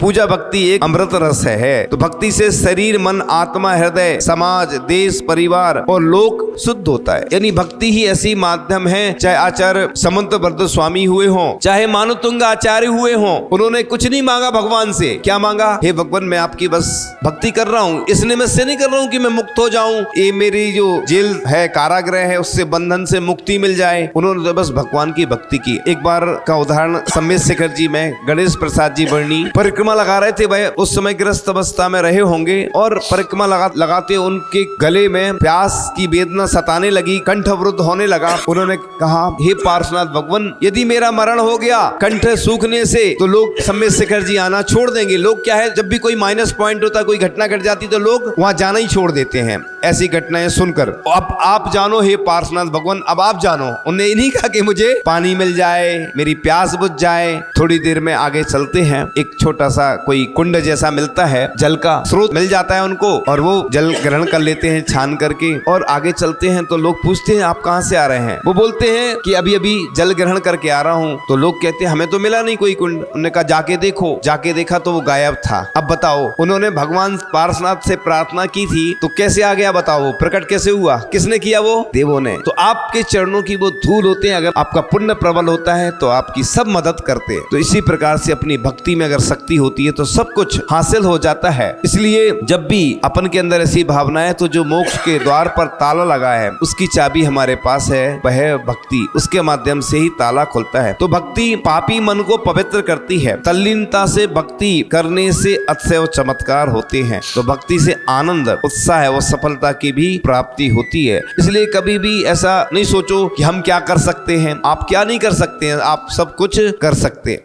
पूजा भक्ति एक अमृत रस है। तो भक्ति से शरीर, मन, आत्मा, हृदय, समाज, देश, परिवार और लोक शुद्ध होता है। यानी भक्ति ही ऐसी माध्यम है, चाहे आचार्य समंतभद्र स्वामी हुए हों, चाहे मानुतुंग आचार्य हुए हों, उन्होंने कुछ नहीं मांगा भगवान से। क्या मांगा? हे भगवान, मैं आपकी बस भक्ति कर रहा हूँ, इसलिए मैं से नहीं कर रहा हूँ कि मैं मुक्त हो जाऊं, ये मेरी जो जेल है, कारागृह है, उससे बंधन से मुक्ति मिल जाए। उन्होंने तो बस भगवान की भक्ति की। एक बार का उदाहरण, सम्मेद शेखर जी में गणेश प्रसाद जी बरनी परिक्रमा लगा रहे थे। वह उस समय ग्रस्त अवस्था में रहे होंगे और परिक्रमा लगाते उनके गले में प्यास की वेदना सताने लगी, कंठ अवरुद्ध होने लगा। उन्होंने कहा, हे पार्श्वनाथ भगवान, यदि मेरा मरण हो गया कंठ सूखने से तो लोग सम्मेद शेखर जी आना छोड़ देंगे। लोग क्या है, जब भी कोई माइनस पॉइंट होता, कोई घटना घट जाती तो लोग वहां जाना ही छोड़ देते हैं। ऐसी घटनाएं सुनकर अब आप जानो हे पार्श्वनाथ भगवान, अब आप जानो। उन्हें नहीं कहा कि मुझे पानी मिल जाए, मेरी प्यास बुझ जाए। थोड़ी देर में आगे चलते हैं, एक छोटा सा कोई कुंड जैसा मिलता है, जल का स्रोत मिल जाता है उनको और वो जल ग्रहण कर लेते हैं छान करके। और आगे चलते हैं तो लोग पूछते हैं, आप कहाँ से आ रहे हैं? वो बोलते हैं कि अभी अभी जल ग्रहण करके आ रहा हूँ। तो लोग कहते हैं, हमें तो मिला नहीं कोई कुंड। उन्होंने कहा, जाके देखो। जाके देखा तो वो गायब था। अब बताओ, उन्होंने भगवान पार्श्वनाथ से प्रार्थना की थी तो कैसे आ गया? बताओ, प्रकट कैसे हुआ? किसने किया? वो देवों ने। तो आपके चरणों की वो धूल होते हैं, अगर आपका पुण्य प्रबल होता है तो आपकी सब मदद करते हैं। तो इसी प्रकार से अपनी भक्ति में अगर शक्ति होती है तो सब कुछ हासिल हो जाता है। इसलिए जब भी अपन के अंदर ऐसी भावना है तो जो मोक्ष के द्वार पर ताला लगा है उसकी चाबी हमारे पास है, वह है भक्ति। उसके माध्यम से ही ताला खुलता है। तो भक्ति पापी मन को पवित्र करती है। तल्लीनता से भक्ति करने से अतिशय चमत्कार होते हैं। तो भक्ति से आनंद, उत्साह है, वो सफलता की भी प्राप्ति होती है। इसलिए कभी भी ऐसा नहीं सोचो कि हम क्या कर सकते हैं। आप क्या नहीं कर सकते हैं, आप सब कुछ कर सकते हैं।